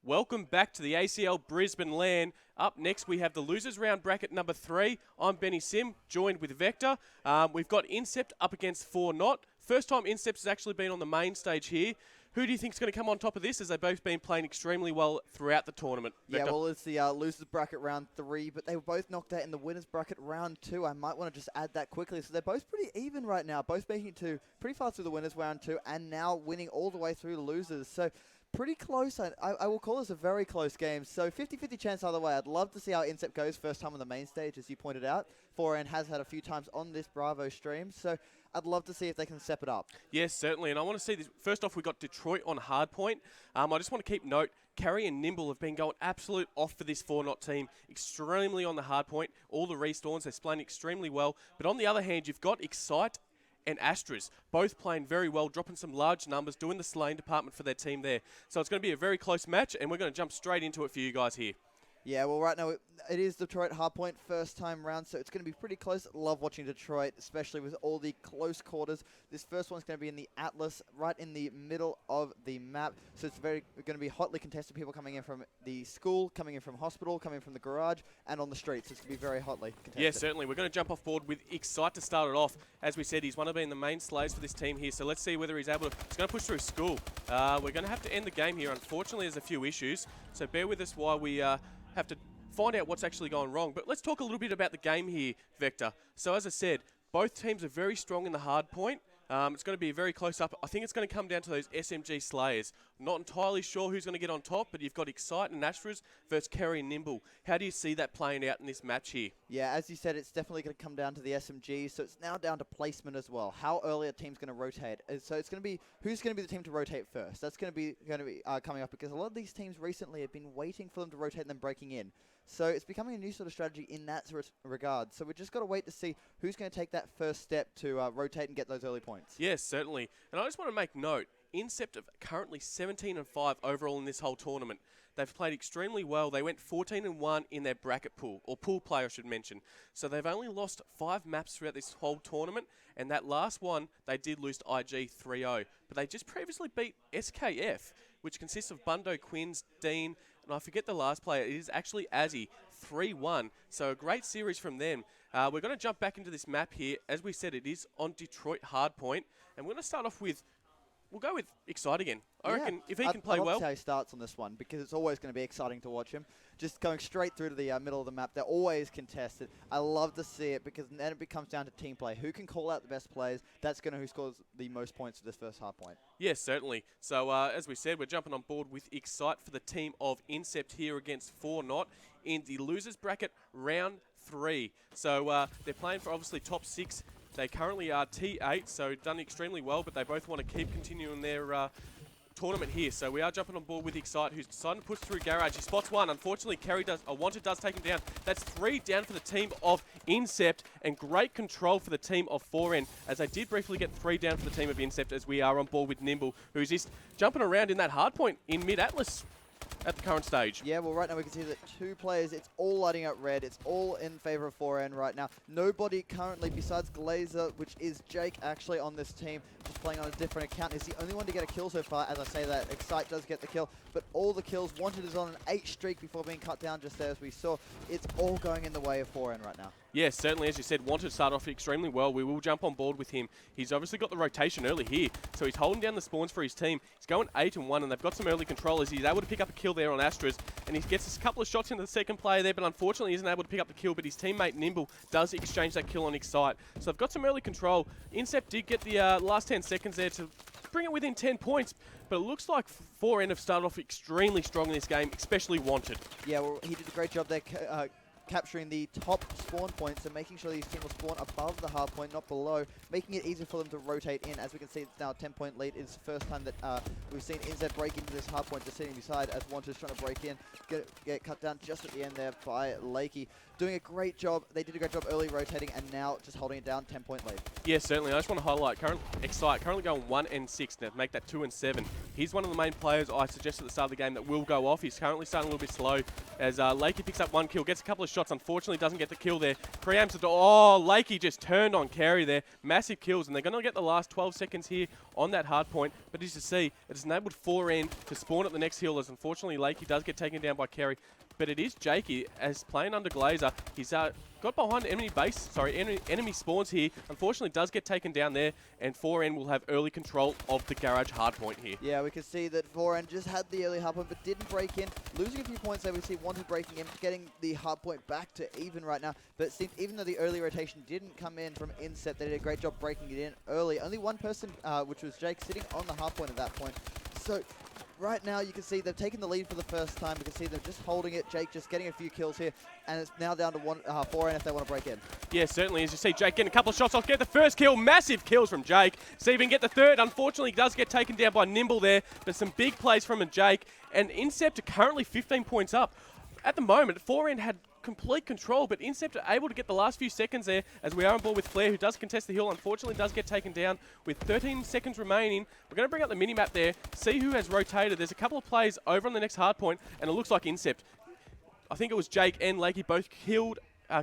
Welcome back to the ACL Brisbane land. Up next, we have the losers round bracket number 3. I'm Benny Sim, joined with Vector. We've got Incept up against 4N. First time Incept has actually been on the main stage here. Who do you think is going to come on top of this, as they've both been playing extremely well throughout the tournament? Vector? Yeah, well, it's the losers bracket round 3, but they were both knocked out in the winners bracket round 2. I might want to just add that quickly. So they're both pretty even right now, both making it to pretty far through the winners round 2 and now winning all the way through the losers. So pretty close. I will call this a very close game. So 50-50 chance either way. I'd love to see how Incept goes first time on the main stage, as you pointed out. 4N has had a few times on this Bravo stream. So I'd love to see if they can step it up. Yes, certainly. And I want to see this. First off, we got Detroit on hardpoint. I just want to keep note, Carry and Nimble have been going absolute off for this 4N team. Extremely on the hardpoint. All the respawns, they're playing extremely well. But on the other hand, you've got Excite and Astras, both playing very well, dropping some large numbers, doing the slaying department for their team there. So it's going to be a very close match, and we're going to jump straight into it for you guys here. Yeah, well, right now it is Detroit hardpoint first time round, so it's going to be pretty close. Love watching Detroit, especially with all the close quarters. This first one's going to be in the Atlas, right in the middle of the map. So it's going to be hotly contested. People coming in from the school, coming in from hospital, coming from the garage, and on the streets. It's going to be very hotly contested. Yeah, certainly. We're going to jump off board with Excite to start it off. As we said, he's one of being the main slayers for this team here. So let's see whether he's able to. He's going to push through school. We're going to have to end the game here. Unfortunately, there's a few issues. So bear with us while we have to find out what's actually gone wrong. But let's talk a little bit about the game here, Vector. So as I said, both teams are very strong in the hard point. It's going to be very close up. I think it's going to come down to those SMG Slayers. Not entirely sure who's going to get on top, but you've got Excite and Astras versus Carry and Nimble. How do you see that playing out in this match here? Yeah, as you said, it's definitely going to come down to the SMG, so it's now down to placement as well. How early a team's going to rotate. So it's going to be who's going to be the team to rotate first. That's going to be coming up, because a lot of these teams recently have been waiting for them to rotate and then breaking in. So it's becoming a new sort of strategy in that regard. So we've just got to wait to see who's going to take that first step to rotate and get those early points. Yes, certainly. And I just want to make note, Incept are currently 17-5 overall in this whole tournament. They've played extremely well. They went 14-1 in their bracket pool, or pool play I should mention. So they've only lost 5 maps throughout this whole tournament, and that last one, they did lose to IG 3-0. But they just previously beat SKF, which consists of Bundo, Quins, Dean, and I forget the last player. It is actually Azzy, 3-1. So a great series from them. We're going to jump back into this map here. As we said, it is on Detroit hardpoint. And we're going to start off with, we'll go with Excite again. I reckon if he can play well. I'd love to see how he starts on this one, because it's always going to be exciting to watch him. Just going straight through to the middle of the map. They're always contested. I love to see it, because then it becomes down to team play. Who can call out the best players? That's going to who scores the most points for this first hard point. Yes, certainly. So as we said, we're jumping on board with Excite for the team of Incept here against 4N in the losers bracket round 3. So they're playing for obviously top 6. They currently are T8, so done extremely well, but they both want to keep continuing their tournament here. So we are jumping on board with Excite, who's decided to push through Garage. He spots one. Unfortunately, Wanted does take him down. That's 3 down for the team of Incept, and great control for the team of 4N, as they did briefly get 3 down for the team of Incept, as we are on board with Nimble, who's just jumping around in that hard point in mid-Atlas at the current stage. Yeah, well, right now we can see that 2 players, it's all lighting up red. It's all in favor of 4N right now. Nobody currently, besides Glazer, which is Jake actually on this team, just playing on a different account, is the only one to get a kill so far. As I say that, Excite does get the kill, but all the kills, Wanted is on an 8 streak before being cut down just there, as we saw. It's all going in the way of 4N right now. Yes, certainly, as you said, Wanted to start off extremely well. We will jump on board with him. He's obviously got the rotation early here, so he's holding down the spawns for his team. He's going 8-1, and they've got some early control as he's able to pick up a kill there on Astras, and he gets a couple of shots into the second player there, but unfortunately isn't able to pick up the kill, but his teammate Nimble does exchange that kill on Excite. So they've got some early control. Incept did get the last 10 seconds there to bring it within 10 points, but it looks like 4N have started off extremely strong in this game, especially Wanted. Yeah, well, he did a great job there capturing the top spawn points and making sure these teams will spawn above the hard point, not below, making it easier for them to rotate in. As we can see, it's now a 10-point lead. It's the first time that we've seen Incept break into this hard point, just sitting beside as Wanted is trying to break in, get cut down just at the end there by Lakey. Doing a great job. They did a great job early rotating, and now just holding it down, 10-point lead. Yeah, certainly. I just want to highlight Excite currently going 1-6 now, make that 2-7. He's one of the main players I suggested at the start of the game that will go off. He's currently starting a little bit slow as Lakey picks up 1 kill, gets a couple of shots, unfortunately doesn't get the kill there. Preamps it. Oh, Lakey just turned on Carry there. Massive kills, and they're going to get the last 12 seconds here on that hard point. But as you see, it has enabled 4N to spawn at the next hill, as unfortunately Lakey does get taken down by Kerry. But it is Jakey, as playing under Glazer. He's got behind enemy spawns here. Unfortunately, does get taken down there, and 4N will have early control of the garage hardpoint here. Yeah, we can see that 4N just had the early hardpoint, but didn't break in. Losing a few points there, we see wanted breaking in, getting the hardpoint back to even right now. But it seems even though the early rotation didn't come in from Incept, they did a great job breaking it in early. Only one person, which was Jake, sitting on the hardpoint at that point. So right now, you can see they've taken the lead for the first time. You can see they're just holding it. Jake just getting a few kills here, and it's now down to 4N if they want to break in. Yeah, certainly. As you see, Jake getting a couple of shots off, get the first kill. Massive kills from Jake. See if he can get the third. Unfortunately, he does get taken down by Nimble there, but some big plays from a Jake. And Incept are currently 15 points up. At the moment, 4N had complete control, but Incept are able to get the last few seconds there, as we are on board with Flair, who does contest the hill. Unfortunately, does get taken down with 13 seconds remaining. We're going to bring up the mini-map there, see who has rotated. There's a couple of plays over on the next hard point, and it looks like Incept. I think it was Jake and Lakey both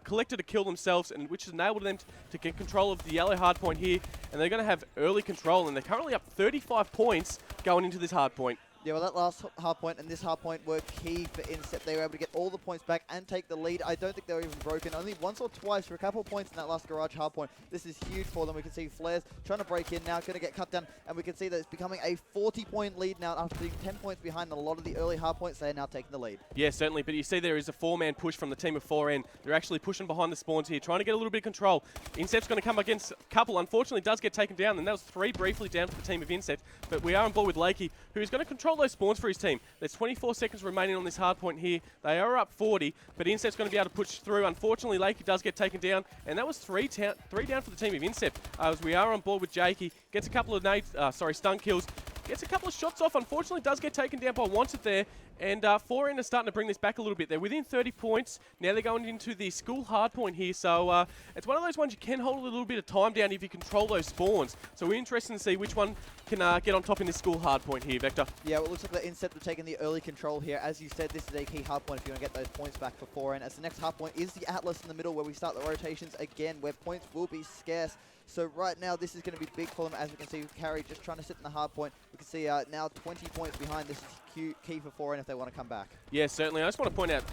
collected a kill themselves, and which has enabled them to get control of the yellow hard point here, and they're going to have early control, and they're currently up 35 points going into this hard point. Yeah, well, that last hard point and this hard point were key for Incept. They were able to get all the points back and take the lead. I don't think they were even broken. Only once or twice for a couple of points in that last garage hard point. This is huge for them. We can see Flares trying to break in now, going to get cut down, and we can see that it's becoming a 40-point lead now after being 10 points behind a lot of the early hard points. They are now taking the lead. Yeah, certainly, but you see there is a 4-man push from the team of 4N. They're actually pushing behind the spawns here, trying to get a little bit of control. Incept's going to come against a couple. Unfortunately, does get taken down, and that was 3 briefly down for the team of Incept. But we are on board with Lakey, who's going to control those spawns for his team. There's 24 seconds remaining on this hard point here. They are up 40, but Incept's going to be able to push through. Unfortunately, Lakey does get taken down, and that was 3 down for the team of Incept. As we are on board with Jakey, gets a couple of stun kills, gets a couple of shots off. Unfortunately, does get taken down by Wanted there, and 4N are starting to bring this back a little bit. They're within 30 points. Now they're going into the school hard point here, so it's one of those ones you can hold a little bit of time down if you control those spawns. So we're interested to see which one can get on top in this school hard point here, Vector. Yeah, well, it looks like the Incept have taken the early control here. As you said, this is a key hard point if you want to get those points back for 4N. As the next hard point is the Atlas in the middle, where we start the rotations again, where points will be scarce. So right now, this is going to be big for them, as we can see Carey just trying to sit in the hard point. We can see now 20 points behind. This is key for 4N if they want to come back. Yeah, certainly. I just want to point out,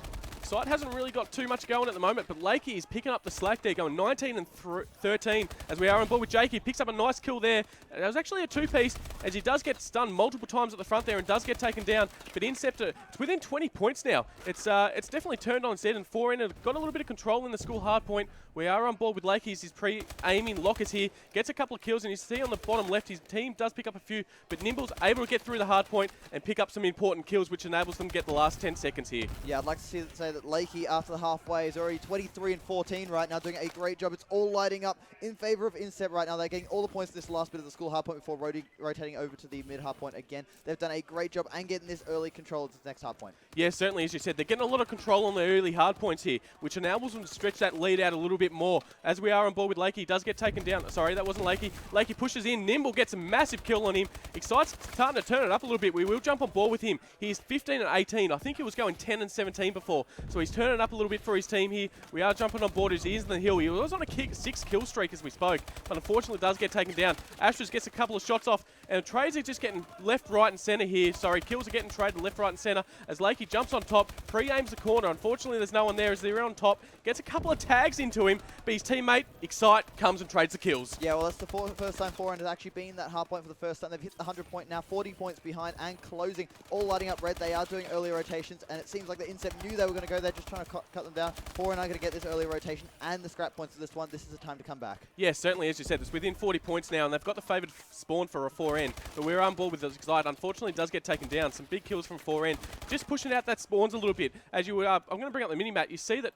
Sight hasn't really got too much going at the moment, but Lakey is picking up the slack there, going 19 and 13 as we are on board with Jakey. Picks up a nice kill there. That was actually a 2-piece, as he does get stunned multiple times at the front there and does get taken down. But Incept, it's within 20 points now. It's definitely turned on its head, and 4N have got a little bit of control in the school hard point. We are on board with Lakey. He's pre-aiming lockers here. Gets a couple of kills, and you see on the bottom left, his team does pick up a few, but Nimble's able to get through the hard point and pick up some important kills, which enables them to get the last 10 seconds here. Yeah, I'd like to say that Lakey, after the halfway, is already 23 and 14 right now, doing a great job. It's all lighting up in favor of Incept right now. They're getting all the points in this last bit of the school hard point before rotating over to the mid hard point again. They've done a great job and getting this early control of this next hard point. Yeah, certainly, as you said, they're getting a lot of control on the early hard points here, which enables them to stretch that lead out a little bit more. As we are on board with Lakey, he does get taken down. Sorry, that wasn't Lakey. Lakey pushes in. Nimble gets a massive kill on him. Excite's starting to turn it up a little bit. We will jump on board with him. He's 15 and 18. I think he was going 10 and 17 before. So he's turning it up a little bit for his team here. We are jumping on board as he is in the hill. He was on a 6-kill streak as we spoke, but unfortunately does get taken down. Ashes gets a couple of shots off, and trades are just getting left, right, and center here. Sorry, kills are getting traded left, right, and center as Lakey jumps on top, pre-aims the corner. Unfortunately, there's no one there as they're on top. Gets a couple of tags into him, but his teammate, Excite, comes and trades the kills. Yeah, well, that's the first time 4N has actually been that hard point for the first time. They've hit the 100 point now, 40 points behind and closing, all lighting up red. They are doing early rotations, and it seems like the Incept knew they were going to go there, just trying to cut them down. 4N are going to get this early rotation and the scrap points of this one. This is the time to come back. Yeah, certainly, as you said, it's within 40 points now, and they've got the favoured spawn for a 4N, but we're on board with Excite. Unfortunately, does get taken down. Some big kills from 4N. Just pushing out that spawns a little bit. As you I'm going to bring up the mini-map. You see that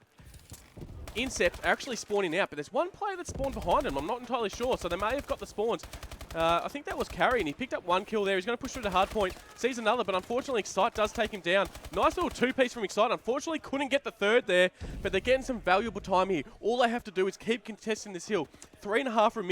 Incept are actually spawning out, but there's one player that spawned behind him. I'm not entirely sure, so they may have got the spawns. I think that was Carey, and he picked up one kill there. He's going to push through the hard point, sees another, but unfortunately Excite does take him down. Nice little 2-piece from Excite. Unfortunately couldn't get the third there, but they're getting some valuable time here. All they have to do is keep contesting this hill. 3.5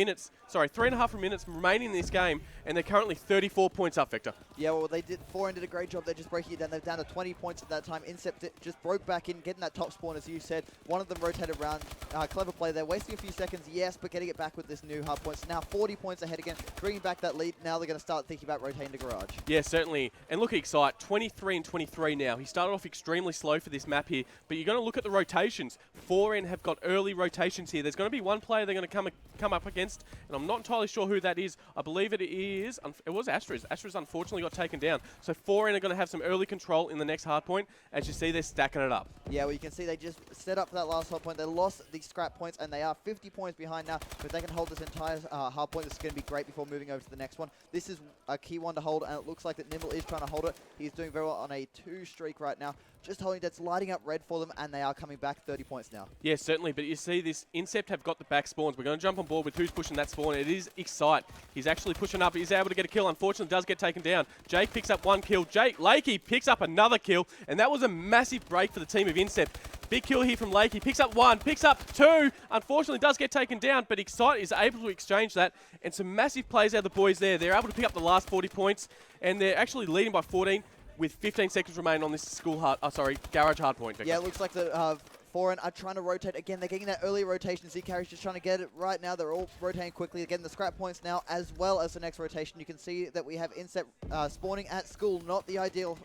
minutes remaining in this game, and they're currently 34 points up, Victor. Yeah, well, 4N did a great job. They're just breaking it down. They're down to 20 points at that time. Incept just broke back in, getting that top spawn, as you said. One of them rotated around. Clever play there. Wasting a few seconds, yes, but getting it back with this new hard point. So now 40 points ahead again. bringing back that lead. Now they're going to start thinking about rotating to garage. Yeah, certainly. And look at Excite, 23 and 23 now. He started off extremely slow for this map here, but you're going to look at the rotations. 4N have got early rotations here. There's going to be one player they're going to come up against, and I'm not entirely sure who that is. I believe it was Astros. Astros unfortunately got taken down. So 4N are going to have some early control in the next hard point. As you see, they're stacking it up. Yeah, well, you can see they just set up for that last hard point. They lost the scrap points, and they are 50 points behind now. But if they can hold this entire hard point, this is going to be great before moving over to the next one. This is a key one to hold, and it looks like that Nimble is trying to hold it. He's doing very well on a 2 streak right now. Just holding that's lighting up red for them, and they are coming back 30 points now. Yeah, certainly. But you see this Incept have got the back spawns. We're going to jump on board with who's pushing that spawn. It is Excite. He's actually pushing up. He's able to get a kill. Unfortunately, does get taken down. Jake picks up 1 kill. Lakey picks up another kill, and that was a massive break for the team of Incept. Big kill here from Lakey. Picks up 1, picks up 2. Unfortunately, does get taken down, but Excite is able to exchange that. And some massive plays out of the boys there. They're able to pick up the last 40 points, and they're actually leading by 14 with 15 seconds remaining on this garage hard point. Victor. Yeah, it looks like the 4N are trying to rotate again. They're getting that early rotation. Z-Carry's just trying to get it right now. They're all rotating quickly. They're getting the scrap points now, as well as the next rotation. You can see that we have Incept spawning at school, not the ideal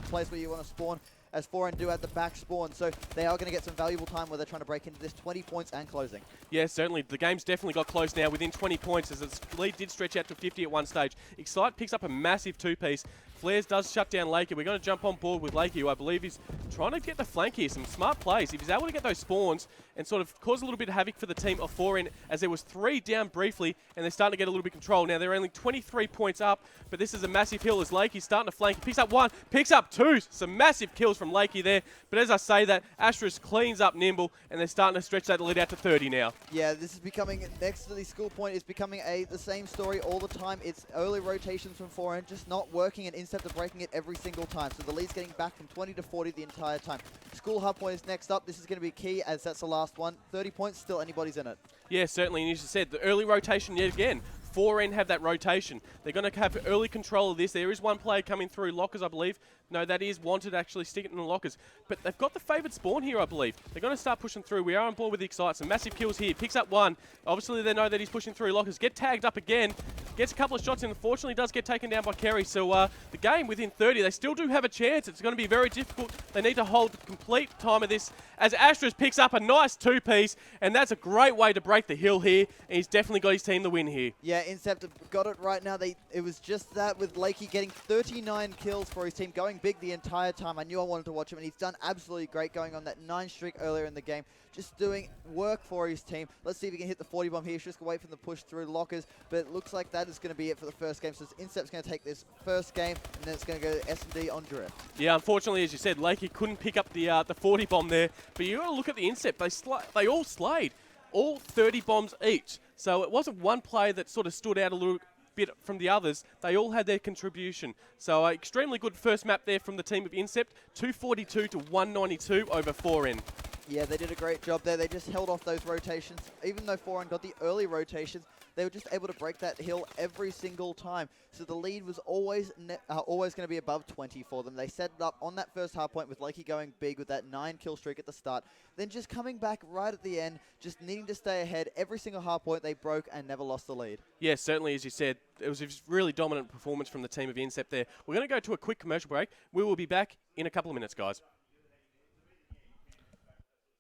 place where you want to spawn, as 4N do at the back spawn. So they are going to get some valuable time where they're trying to break into this 20 points and closing. Yeah, certainly. The game's definitely got close now within 20 points as its lead did stretch out to 50 at one stage. Excite picks up a massive 2-piece. Flares does shut down Lakey. We're going to jump on board with Lakey, who I believe is trying to get the flank here. Some smart plays. If he's able to get those spawns and sort of cause a little bit of havoc for the team of 4N, as there was 3 down briefly, and they're starting to get a little bit of control. Now they're only 23 points up, but this is a massive hill as Lakey's starting to flank. He picks up 1, picks up 2. Some massive kills from Lakey there. But as I say that, Astros cleans up Nimble, and they're starting to stretch that lead out to 30 now. Yeah, this is becoming, next to the school point, is becoming the same story all the time. It's early rotations from 4N just not working, and Incept are breaking it every single time. So the lead's getting back from 20 to 40 the entire time. School hub point is next up. This is going to be key, as that's the last one. 30 points, still anybody's in it. Yeah, certainly. And as you said, the early rotation yet again. 4N have that rotation. They're going to have early control of this. There is one player coming through lockers, I believe. No, that is Wanted actually stick it in the lockers. But they've got the favoured spawn here, I believe. They're going to start pushing through. We are on board with the Excite. Some massive kills here. Picks up 1. Obviously, they know that he's pushing through lockers. Get tagged up again. Gets a couple of shots and unfortunately does get taken down by Kerry. So the game within 30, they still do have a chance. It's going to be very difficult. They need to hold the complete time of this as Astros picks up a nice 2-piece. And that's a great way to break the hill here. And he's definitely got his team the win here. Yeah, Incept have got it right now. It was just that with Lakey getting 39 kills for his team, going big the entire time. I knew I wanted to watch him, and he's done absolutely great going on that 9 streak earlier in the game. Just doing work for his team. Let's see if he can hit the 40 bomb here. He's just going to wait for the push through lockers, but it looks like that is going to be it for the first game. So Incept's going to take this first game, and then it's going to go to S&D on Drift. Yeah, unfortunately, as you said, Lakey couldn't pick up the 40 bomb there, but you got to look at the Incept. They all slayed. All 30 bombs each. So it wasn't one player that sort of stood out a little bit from the others. They all had their contribution. So extremely good first map there from the team of Incept. 242 to 192 over 4N. Yeah, they did a great job there. They just held off those rotations. Even though 4N got the early rotations, they were just able to break that hill every single time. So the lead was always going to be above 20 for them. They set it up on that first hard point with Lakey going big with that 9-kill streak at the start. Then just coming back right at the end, just needing to stay ahead. Every single hard point they broke and never lost the lead. Yeah, certainly, as you said, it was a really dominant performance from the team of Incept there. We're going to go to a quick commercial break. We will be back in a couple of minutes, guys.